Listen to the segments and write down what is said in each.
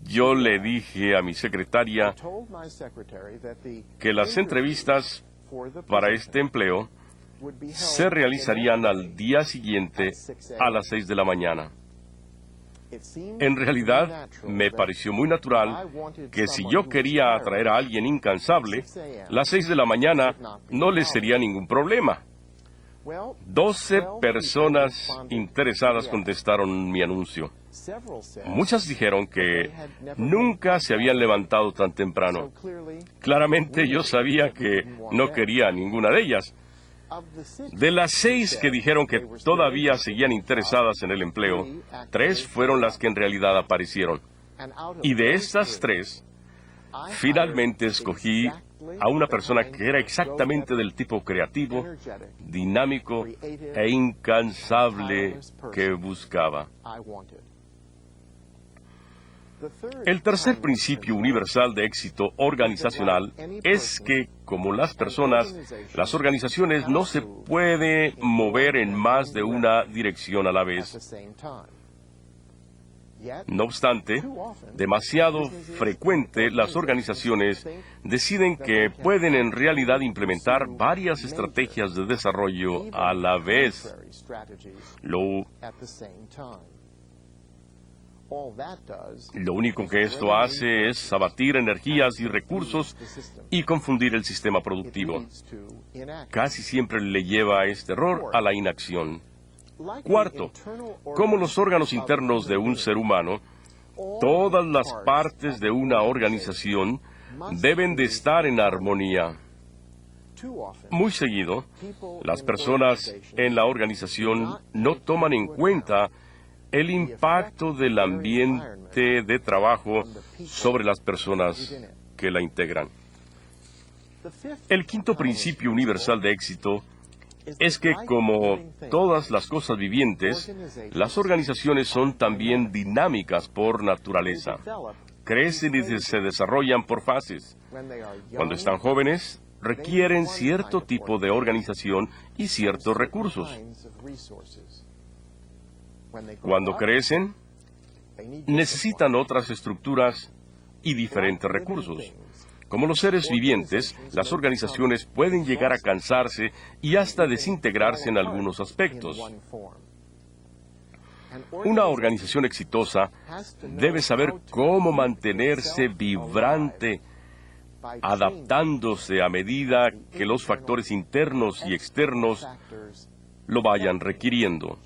Yo le dije a mi secretaria que las entrevistas para este empleo se realizarían al día siguiente a las 6 de la mañana. En realidad, me pareció muy natural que si yo quería atraer a alguien incansable, las 6 de la mañana no les sería ningún problema. 12 personas interesadas contestaron mi anuncio. Muchas dijeron que nunca se habían levantado tan temprano. Claramente yo sabía que no quería a ninguna de ellas. De las 6 que dijeron que todavía seguían interesadas en el empleo, 3 fueron las que en realidad aparecieron. Y de estas 3, finalmente escogí a una persona que era exactamente del tipo creativo, dinámico e incansable que buscaba. El tercer principio universal de éxito organizacional es que, como las organizaciones no se pueden mover en más de una dirección a la vez. No obstante, demasiado frecuente las organizaciones deciden que pueden en realidad implementar varias estrategias de desarrollo a la vez. Lo único que esto hace es abatir energías y recursos y confundir el sistema productivo. Casi siempre le lleva a este error a la inacción. Cuarto, como los órganos internos de un ser humano, todas las partes de una organización deben de estar en armonía. Muy seguido, las personas en la organización no toman en cuenta el impacto del ambiente de trabajo sobre las personas que la integran. El quinto principio universal de éxito es que, como todas las cosas vivientes, las organizaciones son también dinámicas por naturaleza. Crecen y se desarrollan por fases. Cuando están jóvenes, requieren cierto tipo de organización y ciertos recursos. Cuando crecen, necesitan otras estructuras y diferentes recursos. Como los seres vivientes, las organizaciones pueden llegar a cansarse y hasta desintegrarse en algunos aspectos. Una organización exitosa debe saber cómo mantenerse vibrante, adaptándose a medida que los factores internos y externos lo vayan requiriendo.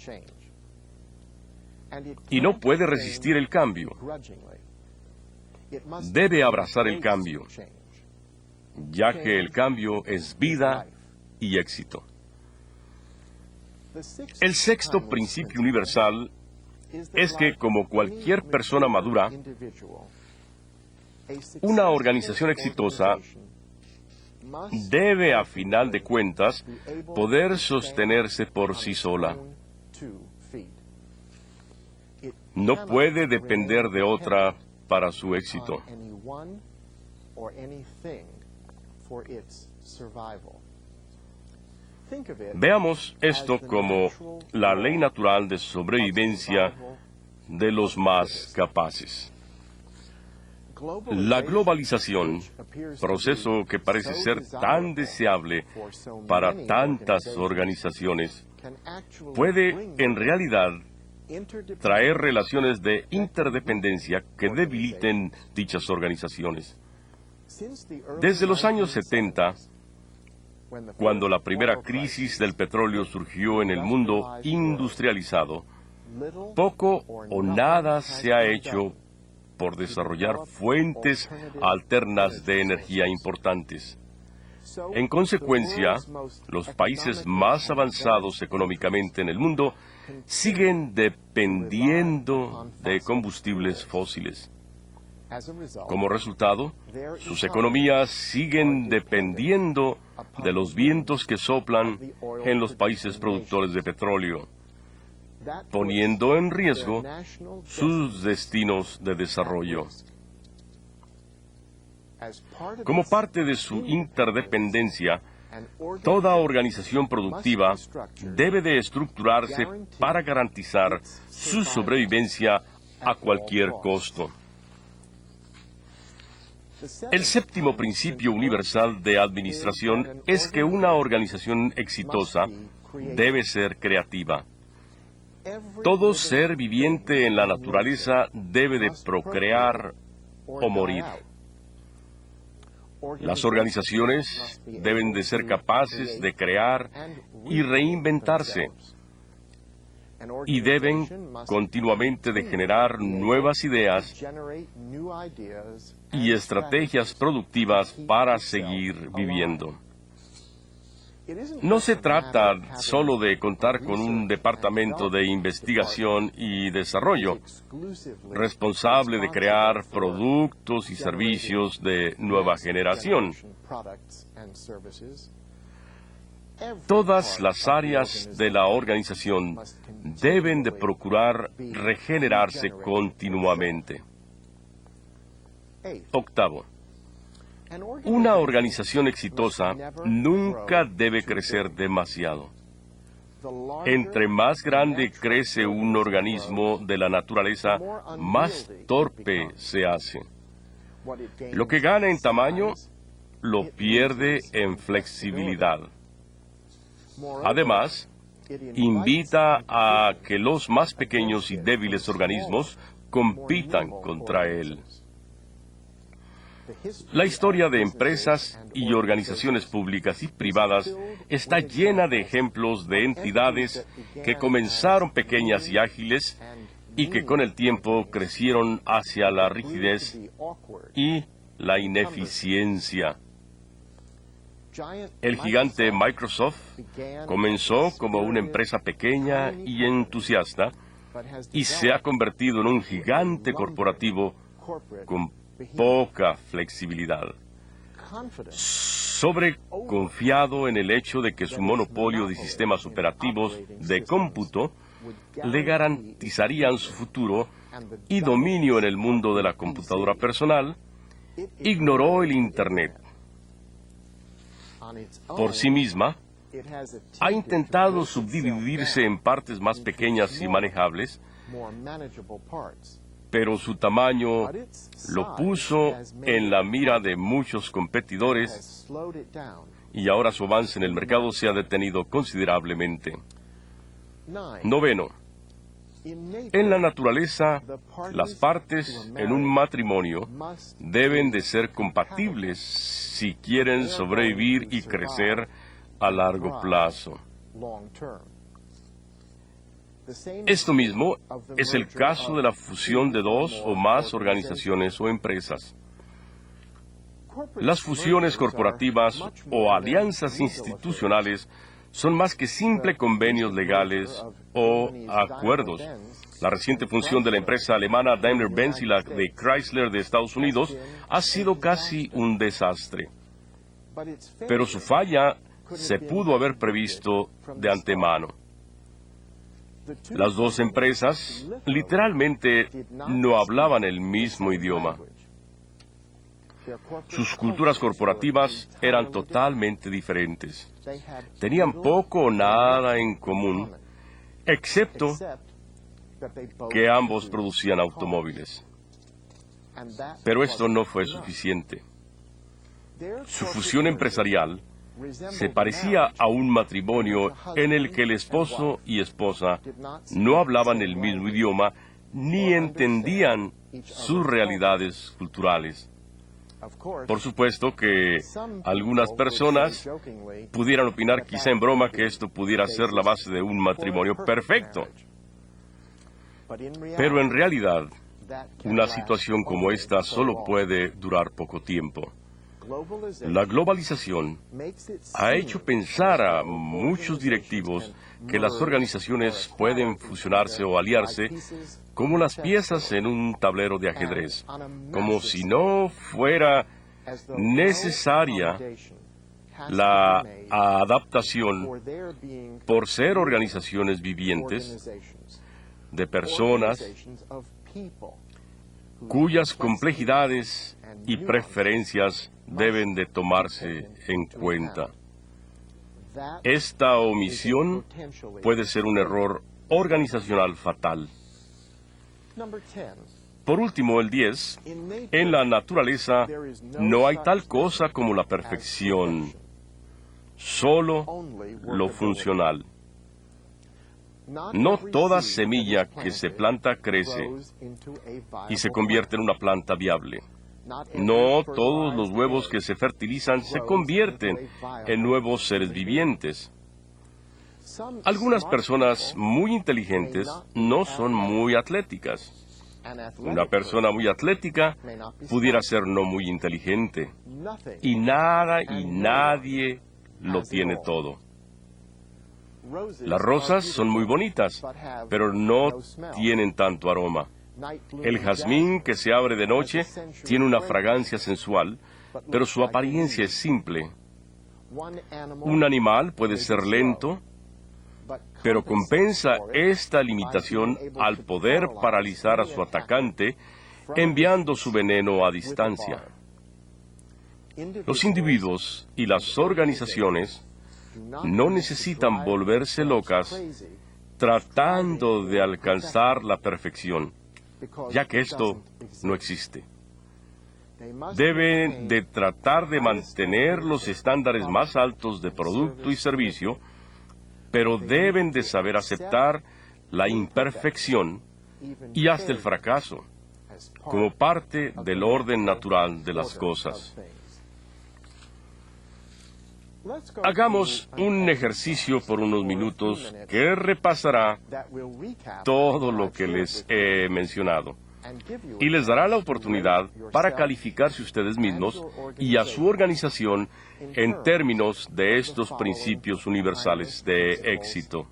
Y no puede resistir el cambio. Debe abrazar el cambio, ya que el cambio es vida y éxito. El sexto principio universal es que, como cualquier persona madura, una organización exitosa debe, a final de cuentas, poder sostenerse por sí sola. No puede depender de otra para su éxito. Veamos esto como la ley natural de sobrevivencia de los más capaces. La globalización, proceso que parece ser tan deseable para tantas organizaciones, puede en realidad traer relaciones de interdependencia que debiliten dichas organizaciones. Desde los años 70, cuando la primera crisis del petróleo surgió en el mundo industrializado, poco o nada se ha hecho por desarrollar fuentes alternas de energía importantes. En consecuencia, los países más avanzados económicamente en el mundo siguen dependiendo de combustibles fósiles. Como resultado, sus economías siguen dependiendo de los vientos que soplan en los países productores de petróleo, poniendo en riesgo sus destinos de desarrollo. Como parte de su interdependencia, toda organización productiva debe de estructurarse para garantizar su sobrevivencia a cualquier costo. El séptimo principio universal de administración es que una organización exitosa debe ser creativa. Todo ser viviente en la naturaleza debe de procrear o morir. Las organizaciones deben de ser capaces de crear y reinventarse, y deben continuamente de generar nuevas ideas y estrategias productivas para seguir viviendo. No se trata solo de contar con un departamento de investigación y desarrollo responsable de crear productos y servicios de nueva generación. Todas las áreas de la organización deben de procurar regenerarse continuamente. Octavo, una organización exitosa nunca debe crecer demasiado. Entre más grande crece un organismo de la naturaleza, más torpe se hace. Lo que gana en tamaño, lo pierde en flexibilidad. Además, invita a que los más pequeños y débiles organismos compitan contra él. La historia de empresas y organizaciones públicas y privadas está llena de ejemplos de entidades que comenzaron pequeñas y ágiles y que con el tiempo crecieron hacia la rigidez y la ineficiencia. El gigante Microsoft comenzó como una empresa pequeña y entusiasta y se ha convertido en un gigante corporativo con poca flexibilidad. Sobreconfiado en el hecho de que su monopolio de sistemas operativos de cómputo le garantizarían su futuro y dominio en el mundo de la computadora personal, ignoró el Internet. Por sí misma, ha intentado subdividirse en partes más pequeñas y manejables, pero su tamaño lo puso en la mira de muchos competidores y ahora su avance en el mercado se ha detenido considerablemente. Noveno, en la naturaleza, las partes en un matrimonio deben de ser compatibles si quieren sobrevivir y crecer a largo plazo. Esto mismo es el caso de la fusión de dos o más organizaciones o empresas. Las fusiones corporativas o alianzas institucionales son más que simples convenios legales o acuerdos. La reciente fusión de la empresa alemana Daimler-Benz y la de Chrysler de Estados Unidos ha sido casi un desastre. Pero su falla se pudo haber previsto de antemano. Las dos empresas literalmente no hablaban el mismo idioma. Sus culturas corporativas eran totalmente diferentes. Tenían poco o nada en común, excepto que ambos producían automóviles. Pero esto no fue suficiente. Su fusión empresarial se parecía a un matrimonio en el que el esposo y esposa no hablaban el mismo idioma ni entendían sus realidades culturales. Por supuesto que algunas personas pudieran opinar quizá en broma que esto pudiera ser la base de un matrimonio perfecto. Pero en realidad, una situación como esta solo puede durar poco tiempo. La globalización ha hecho pensar a muchos directivos que las organizaciones pueden fusionarse o aliarse como las piezas en un tablero de ajedrez, como si no fuera necesaria la adaptación por ser organizaciones vivientes de personas cuyas complejidades y preferencias deben de tomarse en cuenta. Esta omisión puede ser un error organizacional fatal. Por último, el 10. En la naturaleza no hay tal cosa como la perfección, solo lo funcional. No toda semilla que se planta crece y se convierte en una planta viable. No todos los huevos que se fertilizan se convierten en nuevos seres vivientes. Algunas personas muy inteligentes no son muy atléticas. Una persona muy atlética pudiera ser no muy inteligente. Y nada y nadie lo tiene todo. Las rosas son muy bonitas, pero no tienen tanto aroma. El jazmín que se abre de noche tiene una fragancia sensual, pero su apariencia es simple. Un animal puede ser lento, pero compensa esta limitación al poder paralizar a su atacante, enviando su veneno a distancia. Los individuos y las organizaciones no necesitan volverse locas tratando de alcanzar la perfección, ya que esto no existe. Deben de tratar de mantener los estándares más altos de producto y servicio, pero deben de saber aceptar la imperfección y hasta el fracaso como parte del orden natural de las cosas. Hagamos un ejercicio por unos minutos que repasará todo lo que les he mencionado y les dará la oportunidad para calificarse ustedes mismos y a su organización en términos de estos principios universales de éxito.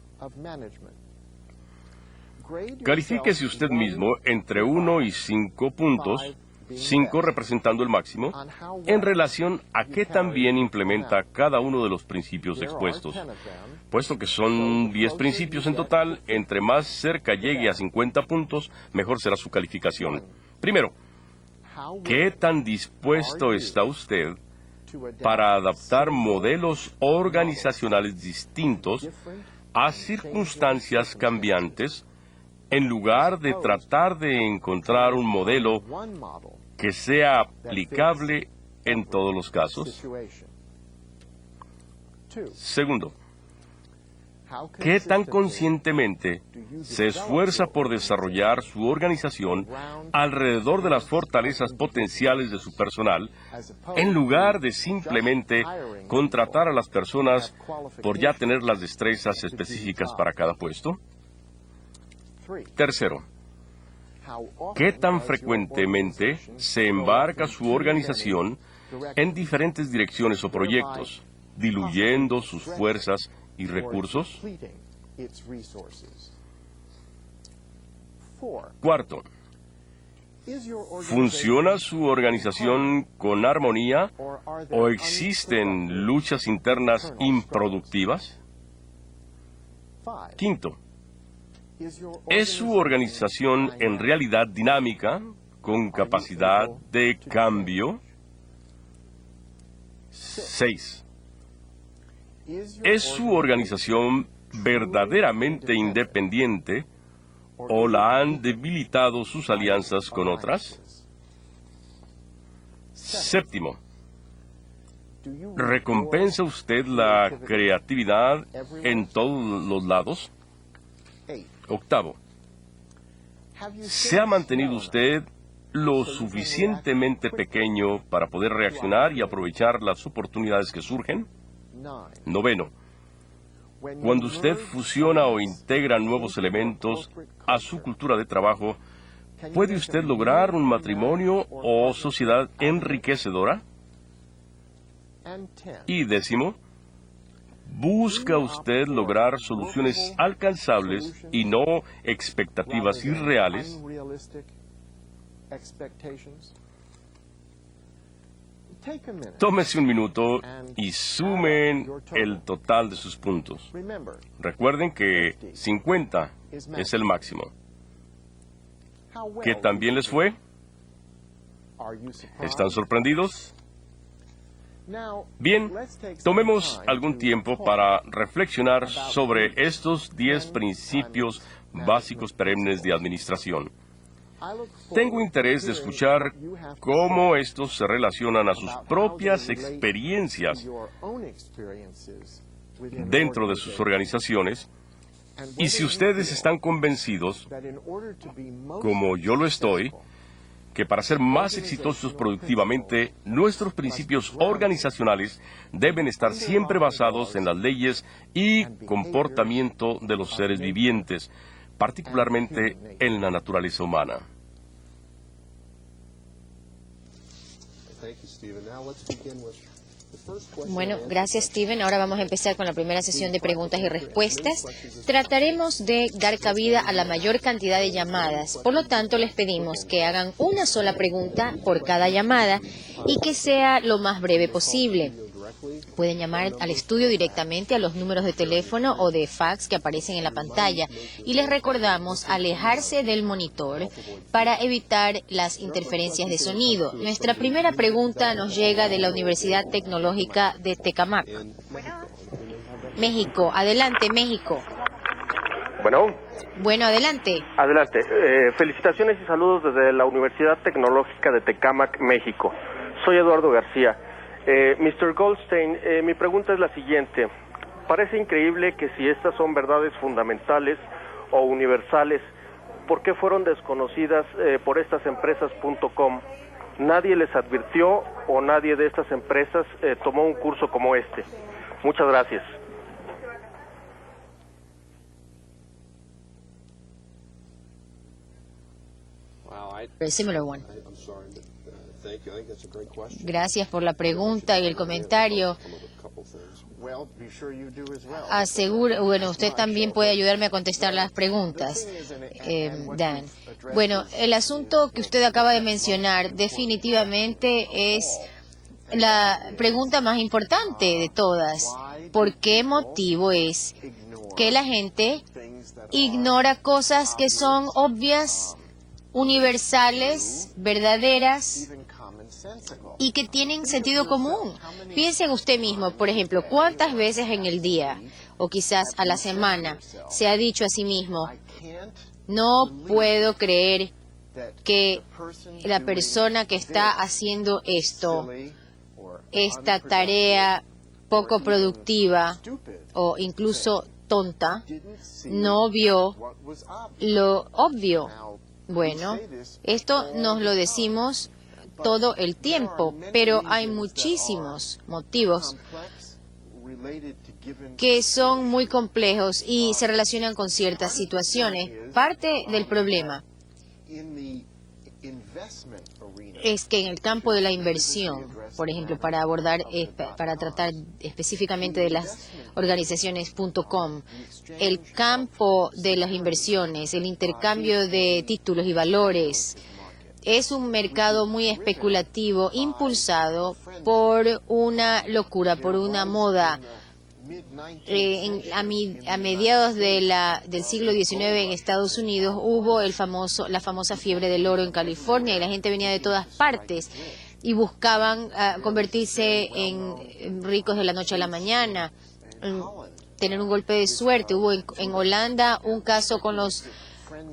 Califíquese usted mismo entre 1 y 5 puntos, 5 representando el máximo, en relación a qué tan bien implementa cada uno de los principios expuestos. Puesto que son 10 principios en total, entre más cerca llegue a 50 puntos, mejor será su calificación. Primero, ¿qué tan dispuesto está usted para adaptar modelos organizacionales distintos a circunstancias cambiantes, en lugar de tratar de encontrar un modelo que sea aplicable en todos los casos? Segundo, ¿qué tan conscientemente se esfuerza por desarrollar su organización alrededor de las fortalezas potenciales de su personal, en lugar de simplemente contratar a las personas por ya tener las destrezas específicas para cada puesto? Tercero, ¿qué tan frecuentemente se embarca su organización en diferentes direcciones o proyectos, diluyendo sus fuerzas y recursos? Cuarto, ¿funciona su organización con armonía o existen luchas internas improductivas? Quinto, ¿es su organización en realidad dinámica, con capacidad de cambio? 6. ¿Es su organización verdaderamente independiente o la han debilitado sus alianzas con otras? 7. ¿Recompensa usted la creatividad en todos los lados? 8. ¿Se ha mantenido usted lo suficientemente pequeño para poder reaccionar y aprovechar las oportunidades que surgen? 9. Cuando usted fusiona o integra nuevos elementos a su cultura de trabajo, ¿puede usted lograr un matrimonio o sociedad enriquecedora? Y 10. ¿Busca usted lograr soluciones alcanzables y no expectativas irreales? Tómese un minuto y sumen el total de sus puntos. Recuerden que 50 es el máximo. ¿Qué tan bien les fue? ¿Están sorprendidos? Bien, tomemos algún tiempo para reflexionar sobre estos 10 principios básicos perennes de administración. Tengo interés de escuchar cómo estos se relacionan a sus propias experiencias dentro de sus organizaciones, y si ustedes están convencidos, como yo lo estoy, que para ser más exitosos productivamente, nuestros principios organizacionales deben estar siempre basados en las leyes y comportamiento de los seres vivientes, particularmente en la naturaleza humana. Bueno, gracias, Steven. Ahora vamos a empezar con la primera sesión de preguntas y respuestas. Trataremos de dar cabida a la mayor cantidad de llamadas. Por lo tanto, les pedimos que hagan una sola pregunta por cada llamada y que sea lo más breve posible. Pueden llamar al estudio directamente a los números de teléfono o de fax que aparecen en la pantalla. Y les recordamos alejarse del monitor para evitar las interferencias de sonido. Nuestra primera pregunta nos llega de la Universidad Tecnológica de Tecamac, México. Adelante, México. Bueno, adelante. Adelante. Felicitaciones y saludos desde la Universidad Tecnológica de Tecamac, México. Soy Eduardo García. Mr. Goldstein, mi pregunta es la siguiente. Parece increíble que si estas son verdades fundamentales o universales, ¿por qué fueron desconocidas por estas empresas.com? ¿Nadie les advirtió o nadie de estas empresas tomó un curso como este? Muchas gracias. A similar one. Gracias por la pregunta y el comentario. Bueno, usted también puede ayudarme a contestar las preguntas, Dan. Bueno, el asunto que usted acaba de mencionar definitivamente es la pregunta más importante de todas. ¿Por qué motivo es que la gente ignora cosas que son obvias, universales, verdaderas y que tienen sentido común? Piense en usted mismo, por ejemplo, ¿cuántas veces en el día o quizás a la semana se ha dicho a sí mismo: no puedo creer que la persona que está haciendo esta tarea poco productiva o incluso tonta, no vio lo obvio? Bueno, esto nos lo decimos todo el tiempo, pero hay muchísimos motivos que son muy complejos y se relacionan con ciertas situaciones. Parte del problema es que en el campo de la inversión, por ejemplo, para tratar específicamente de las organizaciones.com, el campo de las inversiones, el intercambio de títulos y valores, es un mercado muy especulativo, impulsado por una locura, por una moda. A mediados del siglo XIX en Estados Unidos hubo la famosa fiebre del oro en California, y la gente venía de todas partes y buscaban convertirse en ricos de la noche a la mañana, tener un golpe de suerte. Hubo en Holanda un caso con los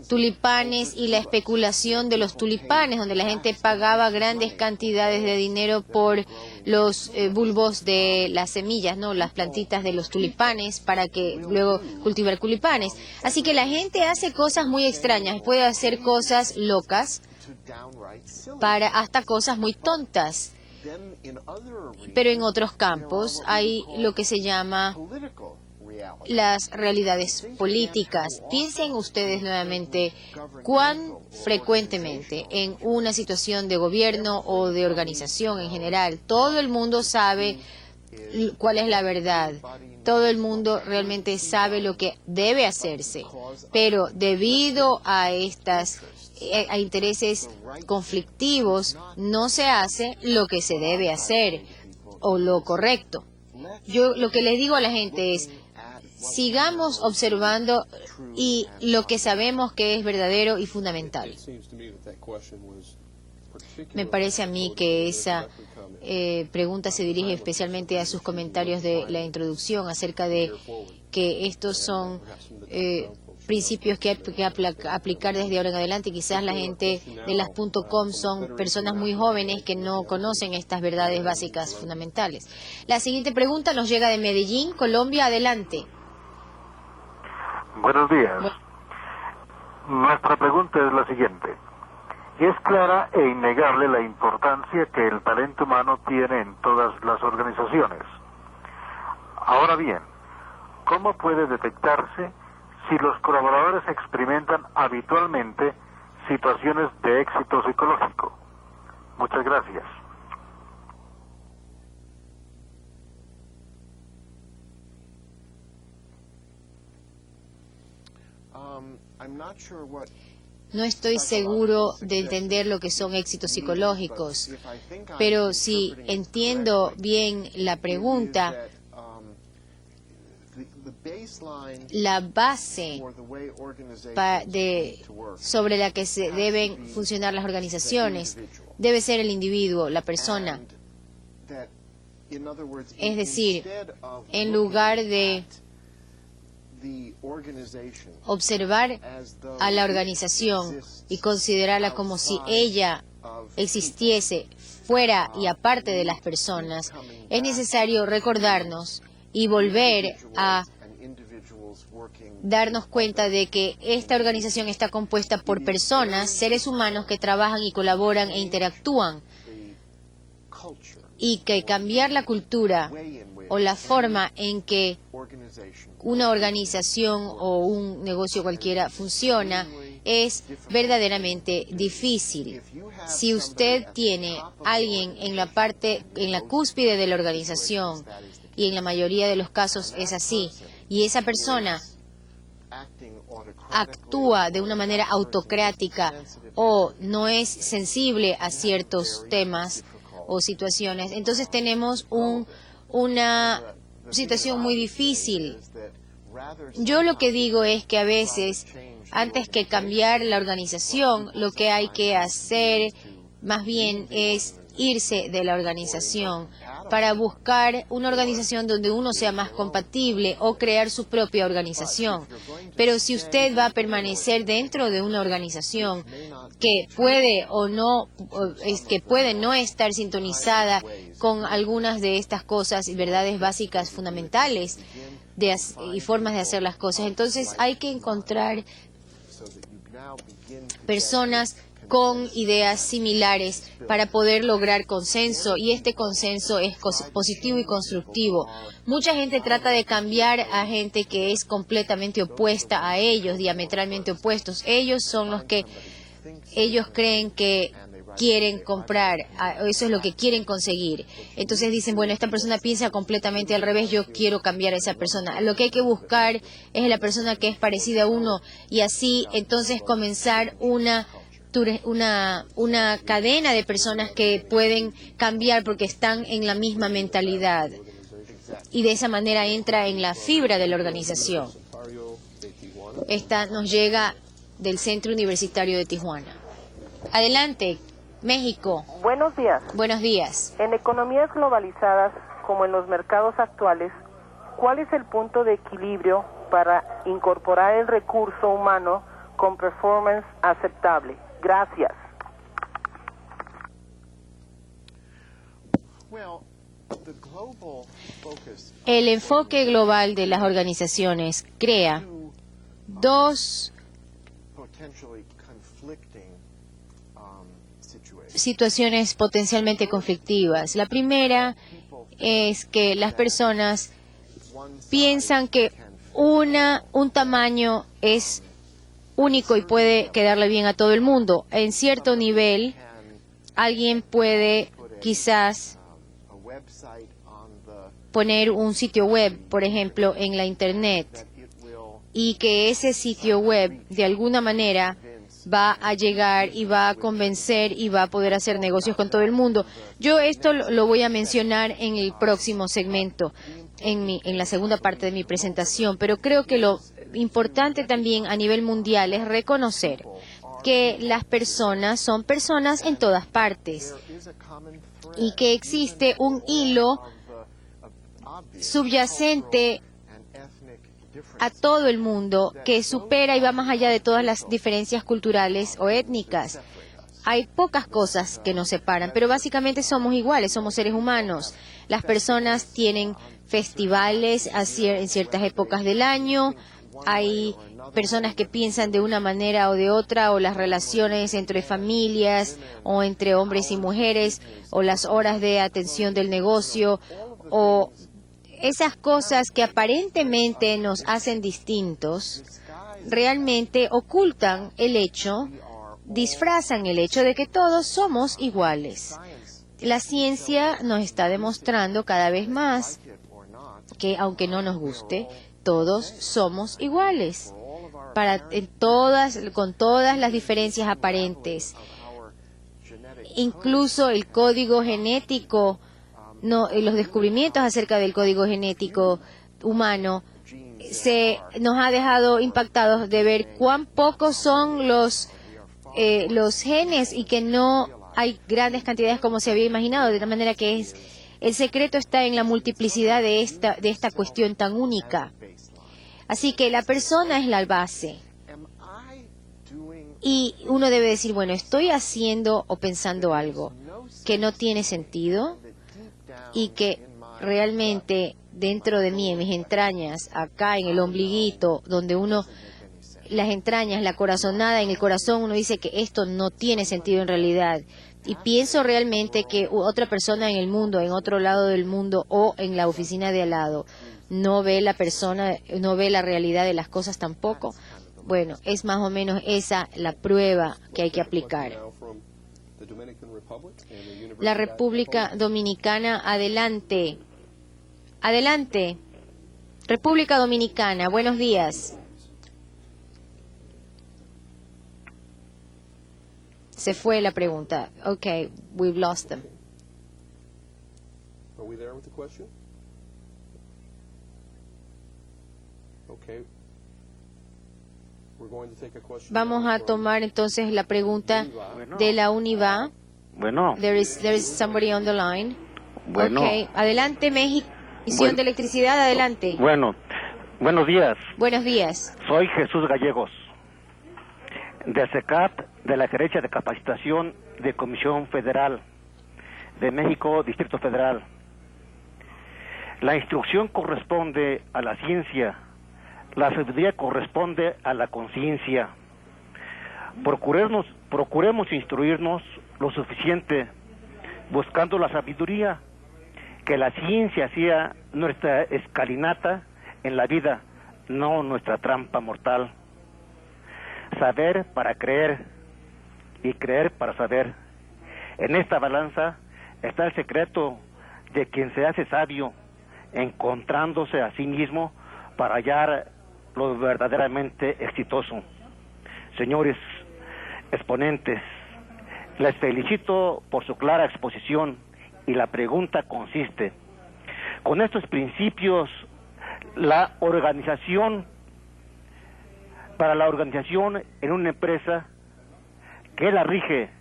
tulipanes y la especulación de los tulipanes, donde la gente pagaba grandes cantidades de dinero por los bulbos de las semillas, ¿no? Las plantitas de los tulipanes, para que luego cultivar tulipanes. Así que la gente hace cosas muy extrañas, puede hacer cosas locas para hasta cosas muy tontas. Pero en otros campos hay lo que se llama las realidades políticas. Piensen ustedes nuevamente cuán frecuentemente en una situación de gobierno o de organización en general, todo el mundo sabe cuál es la verdad. Todo el mundo realmente sabe lo que debe hacerse, pero debido a a intereses conflictivos, no se hace lo que se debe hacer o lo correcto. Yo lo que les digo a la gente es: sigamos observando y lo que sabemos que es verdadero y fundamental. Me parece a mí que esa pregunta se dirige especialmente a sus comentarios de la introducción acerca de que estos son principios que hay que aplicar desde ahora en adelante. Quizás la gente de las .com son personas muy jóvenes que no conocen estas verdades básicas fundamentales. La siguiente pregunta nos llega de Medellín, Colombia. Adelante. Buenos días. Nuestra pregunta es la siguiente. Es clara e innegable la importancia que el talento humano tiene en todas las organizaciones. Ahora bien, ¿cómo puede detectarse si los colaboradores experimentan habitualmente situaciones de éxito psicológico? Muchas gracias. No estoy seguro de entender lo que son éxitos psicológicos, pero si entiendo bien la pregunta, la base sobre la que se deben funcionar las organizaciones debe ser el individuo, la persona. Es decir, en lugar de observar a la organización y considerarla como si ella existiese fuera y aparte de las personas, es necesario recordarnos y volver a darnos cuenta de que esta organización está compuesta por personas, seres humanos que trabajan y colaboran e interactúan, y que cambiar la cultura o la forma en que una organización o un negocio cualquiera funciona es verdaderamente difícil. Si usted tiene alguien en la cúspide de la organización, y en la mayoría de los casos es así, y esa persona actúa de una manera autocrática o no es sensible a ciertos temas o situaciones, entonces tenemos una situación muy difícil. Yo lo que digo es que a veces, antes que cambiar la organización, lo que hay que hacer más bien es irse de la organización para buscar una organización donde uno sea más compatible o crear su propia organización. Pero si usted va a permanecer dentro de una organización que puede no estar sintonizada con algunas de estas cosas y verdades básicas fundamentales y formas de hacer las cosas, entonces hay que encontrar personas con ideas similares para poder lograr consenso, y este consenso es positivo y constructivo. Mucha gente trata de cambiar a gente que es completamente opuesta a ellos, diametralmente opuestos. Ellos son los que ellos creen que quieren comprar, eso es lo que quieren conseguir. Entonces dicen, bueno, esta persona piensa completamente al revés, yo quiero cambiar a esa persona. Lo que hay que buscar es la persona que es parecida a uno, y así entonces comenzar una cadena de personas que pueden cambiar porque están en la misma mentalidad, y de esa manera entra en la fibra de la organización. Esta nos llega del Centro Universitario de Tijuana. Adelante, México. Buenos días. Buenos días. En economías globalizadas, como en los mercados actuales, ¿cuál es el punto de equilibrio para incorporar el recurso humano con performance aceptable? Gracias. El enfoque global de las organizaciones crea dos situaciones potencialmente conflictivas. La primera es que las personas piensan que un tamaño es único y puede quedarle bien a todo el mundo. En cierto nivel, alguien puede quizás poner un sitio web, por ejemplo, en la Internet, y que ese sitio web, de alguna manera, va a llegar y va a convencer y va a poder hacer negocios con todo el mundo. Yo esto lo voy a mencionar en el próximo segmento, en la segunda parte de mi presentación, pero creo que lo importante también a nivel mundial es reconocer que las personas son personas en todas partes y que existe un hilo subyacente a todo el mundo, que supera y va más allá de todas las diferencias culturales o étnicas. Hay pocas cosas que nos separan, pero básicamente somos iguales, somos seres humanos. Las personas tienen festivales en ciertas épocas del año, hay personas que piensan de una manera o de otra, o las relaciones entre familias, o entre hombres y mujeres, o las horas de atención del negocio, o esas cosas que aparentemente nos hacen distintos, realmente ocultan el hecho, disfrazan el hecho de que todos somos iguales. La ciencia nos está demostrando cada vez más que, aunque no nos guste, todos somos iguales, con todas las diferencias aparentes. Incluso el código genético, los descubrimientos acerca del código genético humano nos ha dejado impactados de ver cuán pocos son los genes y que no hay grandes cantidades como se había imaginado, de tal manera que el secreto está en la multiplicidad de esta cuestión tan única. Así que la persona es la base. Y uno debe decir, bueno, estoy haciendo o pensando algo que no tiene sentido y que realmente dentro de mí, en mis entrañas, acá en el ombliguito, donde las entrañas, la corazonada en el corazón, uno dice que esto no tiene sentido en realidad. Y pienso realmente que otra persona en el mundo, en otro lado del mundo o en la oficina de al lado, no ve la realidad de las cosas tampoco. Bueno, es más o menos esa la prueba que hay que aplicar. La República Dominicana, adelante. Adelante. República Dominicana, buenos días. Se fue la pregunta. Okay, we've lost them. Are we there with the question? Okay. We're going to take a question. Vamos a tomar entonces la pregunta de la UNIVA. Bueno. There is somebody on the line. Bueno. Okay, adelante México. Misión de Electricidad, adelante. Bueno, buenos días. Buenos días. Soy Jesús Gallegos, de CECAP, de la Gerencia de Capacitación de Comisión Federal de México, Distrito Federal. La instrucción corresponde a la ciencia, la sabiduría corresponde a la conciencia. Procuremos instruirnos lo suficiente, buscando la sabiduría, que la ciencia sea nuestra escalinata en la vida, no nuestra trampa mortal. Saber para creer y creer para saber. En esta balanza está el secreto de quien se hace sabio, encontrándose a sí mismo para hallar lo verdaderamente exitoso. Señores exponentes, les felicito por su clara exposición y la pregunta consiste: con estos principios, para la organización en una empresa, ¿qué la rige?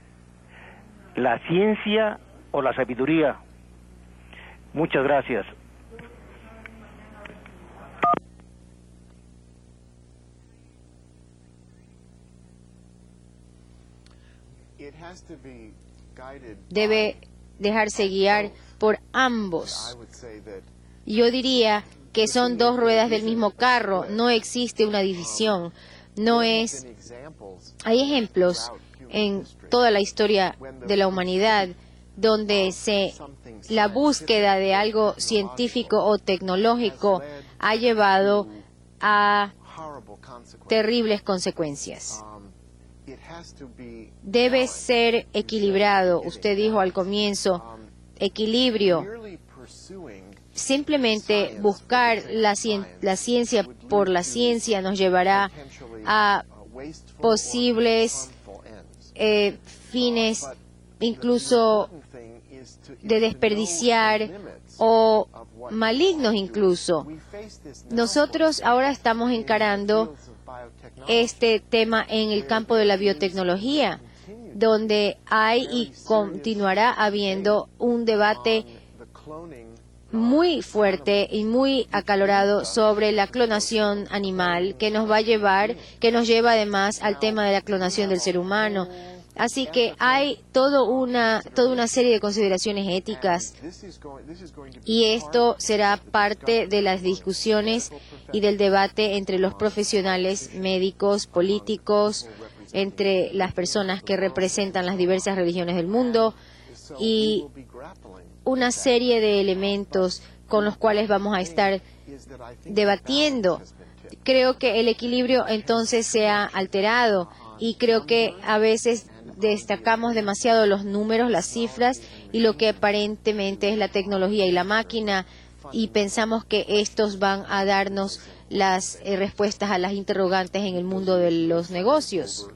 ¿La ciencia o la sabiduría? Muchas gracias. Debe dejarse guiar por ambos. Yo diría que son dos ruedas del mismo carro, no existe una división, hay ejemplos en toda la historia de la humanidad donde la búsqueda de algo científico o tecnológico ha llevado a terribles consecuencias. Debe ser equilibrado. Usted dijo al comienzo, equilibrio. Simplemente buscar la ciencia por la ciencia nos llevará a posibles fines, incluso de desperdiciar o malignos incluso. Nosotros ahora estamos encarando este tema en el campo de la biotecnología, donde hay y continuará habiendo un debate muy fuerte y muy acalorado sobre la clonación animal que nos lleva además al tema de la clonación del ser humano. Así que hay toda una serie de consideraciones éticas y esto será parte de las discusiones y del debate entre los profesionales médicos, políticos, entre las personas que representan las diversas religiones del mundo y una serie de elementos con los cuales vamos a estar debatiendo. Creo que el equilibrio entonces se ha alterado y creo que a veces destacamos demasiado los números, las cifras y lo que aparentemente es la tecnología y la máquina y pensamos que estos van a darnos las respuestas a las interrogantes en el mundo de los negocios.